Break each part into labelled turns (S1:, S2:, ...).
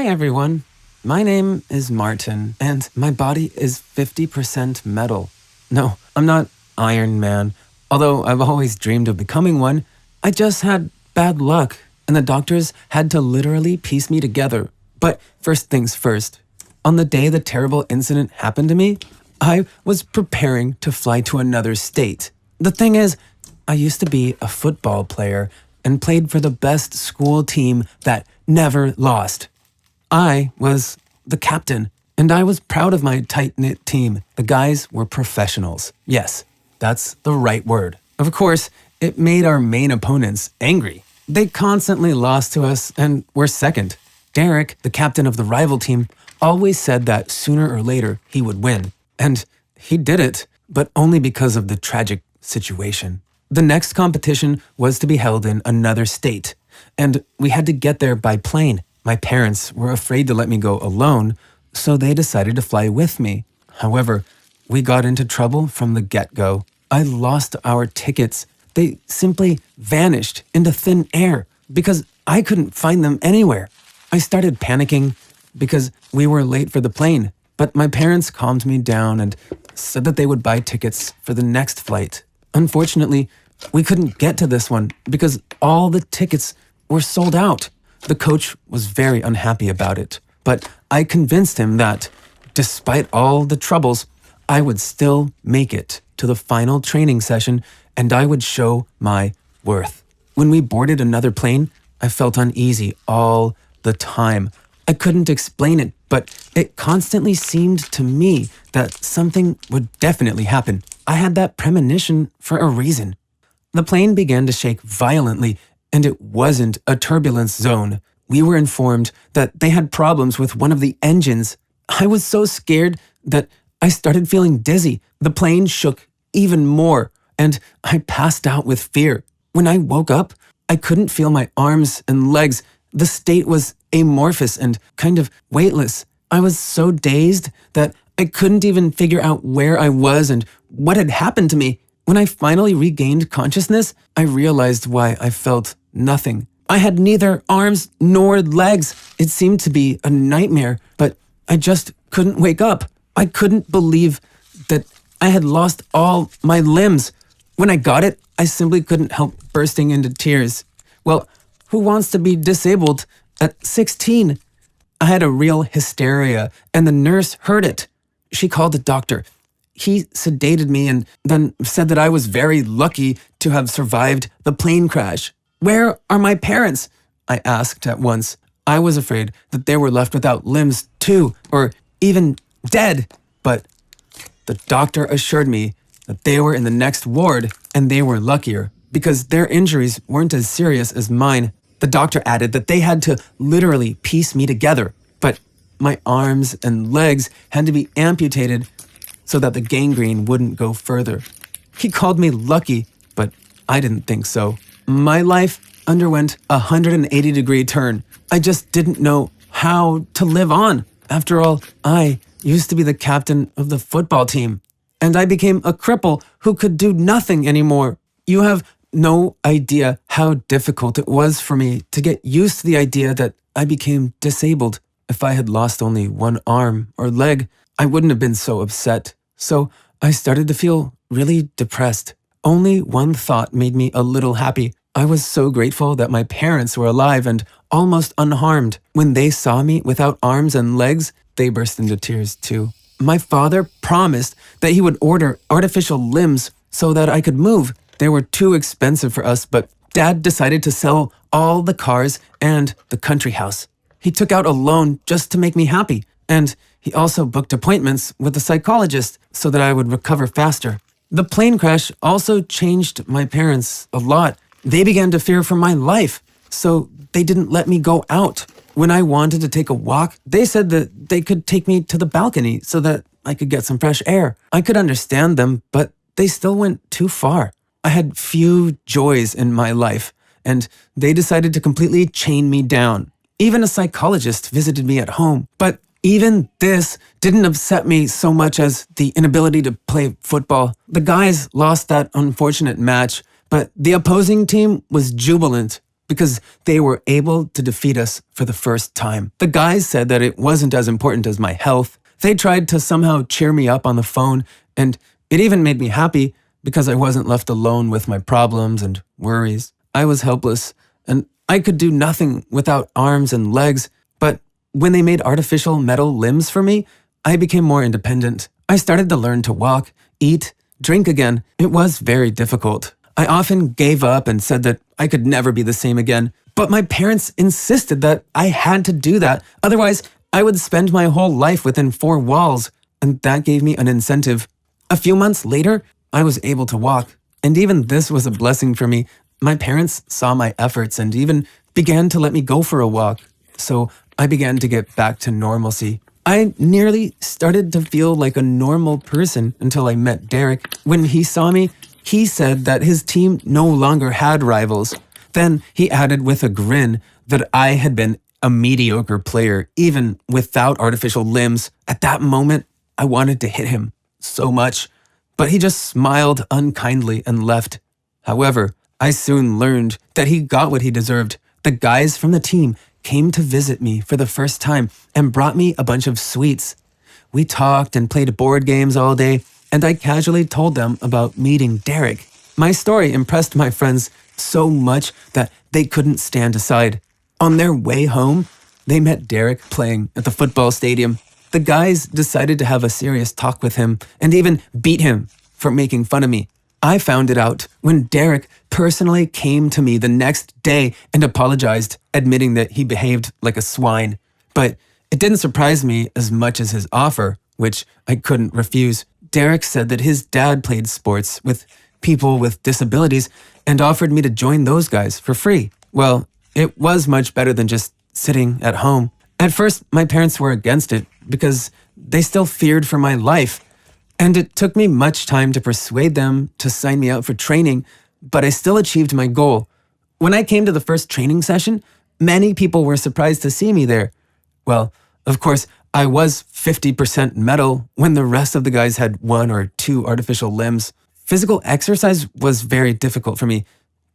S1: everyone. My name is Martin, and my body is 50% metal. No, I'm not Iron Man, although I've always dreamed of becoming one. I just had bad luck, and the doctors had to literally piece me together. But first things first. On the day the terrible incident happened to me, I was preparing to fly to another state. The thing is, I used to be a football player and played for the best school team that never lost. I was the captain, and I was proud of my tight-knit team. The guys were professionals. Yes, that's the right word. Of course, it made our main opponents angry. They constantly lost to us and were second. Derek, the captain of the rival team, always said that sooner or later he would win. And he did it, but only because of the tragic situation. The next competition was to be held in another state, and we had to get there by plane. My parents were afraid to let me go alone, so they decided to fly with me. However, we got into trouble from the get-go. I lost our tickets. They simply vanished into thin air because I couldn't find them anywhere. I started panicking because we were late for the plane, but my parents calmed me down and said that they would buy tickets for the next flight. Unfortunately, we couldn't get to this one because all the tickets were sold out. The coach was very unhappy about it, but I convinced him that, despite all the troubles, I would still make it to the final training session and I would show my worth. When we boarded another plane, I felt uneasy all the time. I couldn't explain it, but it constantly seemed to me that something would definitely happen. I had that premonition for a reason. The plane began to shake violently, and it wasn't a turbulence zone. We were informed that they had problems with one of the engines. I was so scared that I started feeling dizzy. The plane shook even more, and I passed out with fear. When I woke up, I couldn't feel my arms and legs. The state was amorphous and kind of weightless. I was so dazed that I couldn't even figure out where I was and what had happened to me. When I finally regained consciousness, I realized why I felt nothing. I had neither arms nor legs. It seemed to be a nightmare, but I just couldn't wake up. I couldn't believe that I had lost all my limbs. When I got it, I simply couldn't help bursting into tears. Well, who wants to be disabled at 16? I had a real hysteria, and the nurse heard it. She called the doctor. He sedated me and then said that I was very lucky to have survived the plane crash. Where are my parents? I asked at once. I was afraid that they were left without limbs too, or even dead. But the doctor assured me that they were in the next ward, and they were luckier because their injuries weren't as serious as mine. The doctor added that they had to literally piece me together, but my arms and legs had to be amputated so that the gangrene wouldn't go further. He called me lucky, but I didn't think so. My life underwent a 180-degree turn. I just didn't know how to live on. After all, I used to be the captain of the football team, and I became a cripple who could do nothing anymore. You have no idea how difficult it was for me to get used to the idea that I became disabled. If I had lost only one arm or leg, I wouldn't have been so upset. So I started to feel really depressed. Only one thought made me a little happy. I was so grateful that my parents were alive and almost unharmed. When they saw me without arms and legs, they burst into tears too. My father promised that he would order artificial limbs so that I could move. They were too expensive for us, but Dad decided to sell all the cars and the country house. He took out a loan just to make me happy, and he also booked appointments with a psychologist so that I would recover faster. The plane crash also changed my parents a lot. They began to fear for my life, so they didn't let me go out. When I wanted to take a walk, they said that they could take me to the balcony so that I could get some fresh air. I could understand them, but they still went too far. I had few joys in my life, and they decided to completely chain me down. Even a psychologist visited me at home, but even this didn't upset me so much as the inability to play football. The guys lost that unfortunate match, but the opposing team was jubilant. because they were able to defeat us for the first time. The guys said that it wasn't as important as my health. They tried to somehow cheer me up on the phone, and it even made me happy because I wasn't left alone with my problems and worries. I was helpless, and I could do nothing without arms and legs, but when they made artificial metal limbs for me, I became more independent. I started to learn to walk, eat, drink again. It was very difficult. I often gave up and said that I could never be the same again, but my parents insisted that I had to do that. Otherwise, I would spend my whole life within four walls, and that gave me an incentive. A few months later, I was able to walk, and even this was a blessing for me. My parents saw my efforts and even began to let me go for a walk, so I began to get back to normalcy. I nearly started to feel like a normal person until I met Derek. When he saw me, he said that his team no longer had rivals. Then he added with a grin that I had been a mediocre player, even without artificial limbs. At that moment, I wanted to hit him so much, but he just smiled unkindly and left. However, I soon learned that he got what he deserved. The guys from the team came to visit me for the first time and brought me a bunch of sweets. We talked and played board games all day, and I casually told them about meeting Derek. My story impressed my friends so much that they couldn't stand aside. On their way home, they met Derek playing at the football stadium. The guys decided to have a serious talk with him and even beat him for making fun of me. I found it out when Derek personally came to me the next day and apologized, admitting that he behaved like a swine. But it didn't surprise me as much as his offer, which I couldn't refuse. Derek said that his dad played sports with people with disabilities and offered me to join those guys for free. Well, it was much better than just sitting at home. At first, my parents were against it because they still feared for my life. And it took me much time to persuade them to sign me out for training, but I still achieved my goal. When I came to the first training session, many people were surprised to see me there. Well, of course, I was 50% metal when the rest of the guys had one or two artificial limbs. Physical exercise was very difficult for me.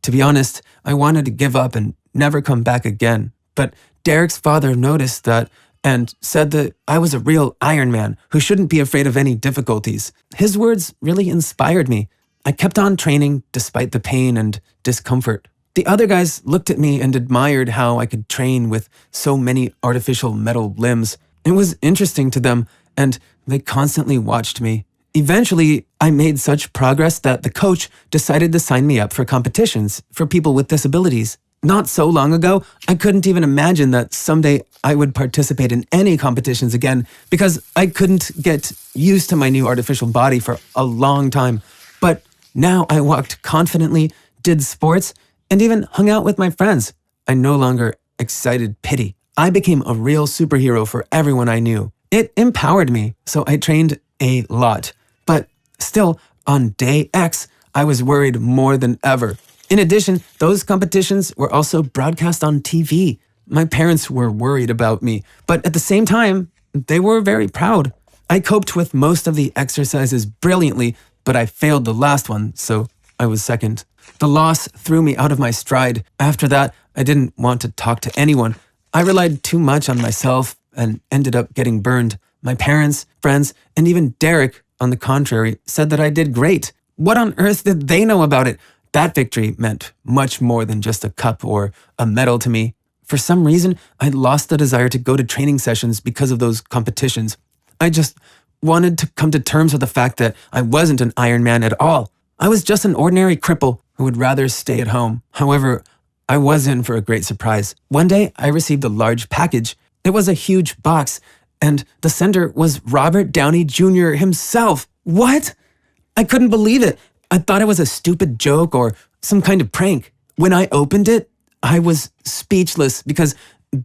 S1: To be honest, I wanted to give up and never come back again. But Derek's father noticed that and said that I was a real Iron Man who shouldn't be afraid of any difficulties. His words really inspired me. I kept on training despite the pain and discomfort. The other guys looked at me and admired how I could train with so many artificial metal limbs. It was interesting to them, and they constantly watched me. Eventually, I made such progress that the coach decided to sign me up for competitions for people with disabilities. Not so long ago, I couldn't even imagine that someday I would participate in any competitions again because I couldn't get used to my new artificial body for a long time. But now I walked confidently, did sports, and even hung out with my friends. I no longer excited pity. I became a real superhero for everyone I knew. It empowered me, so I trained a lot. But still, on day X, I was worried more than ever. In addition, those competitions were also broadcast on TV. My parents were worried about me, but at the same time, they were very proud. I coped with most of the exercises brilliantly, but I failed the last one, so I was second. The loss threw me out of my stride. After that, I didn't want to talk to anyone. I relied too much on myself and ended up getting burned. My parents, friends, and even Derek, on the contrary, said that I did great. What on earth did they know about it? That victory meant much more than just a cup or a medal to me. For some reason, I lost the desire to go to training sessions because of those competitions. I just wanted to come to terms with the fact that I wasn't an Iron Man at all. I was just an ordinary cripple who would rather stay at home. However, I was in for a great surprise. One day, I received a large package. It was a huge box, and the sender was Robert Downey Jr. himself. What? I couldn't believe it. I thought it was a stupid joke or some kind of prank. When I opened it, I was speechless because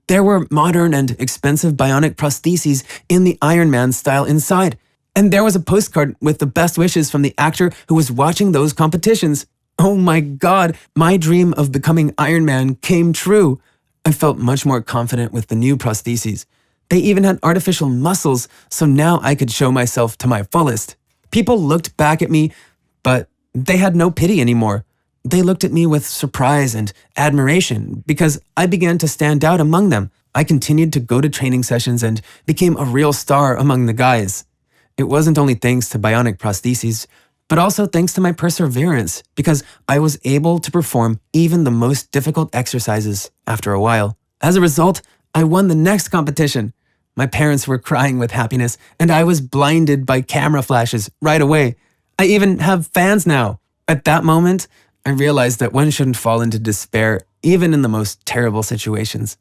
S1: there were modern and expensive bionic prostheses in the Iron Man style inside. And there was a postcard with the best wishes from the actor who was watching those competitions. Oh my God, my dream of becoming Iron Man came true. I felt much more confident with the new prostheses. They even had artificial muscles, so now I could show myself to my fullest. People looked back at me, but they had no pity anymore. They looked at me with surprise and admiration because I began to stand out among them. I continued to go to training sessions and became a real star among the guys. It wasn't only thanks to bionic prostheses, but also thanks to my perseverance because I was able to perform even the most difficult exercises after a while. As a result, I won the next competition. My parents were crying with happiness, and I was blinded by camera flashes right away. I even have fans now. At that moment, I realized that one shouldn't fall into despair, even in the most terrible situations.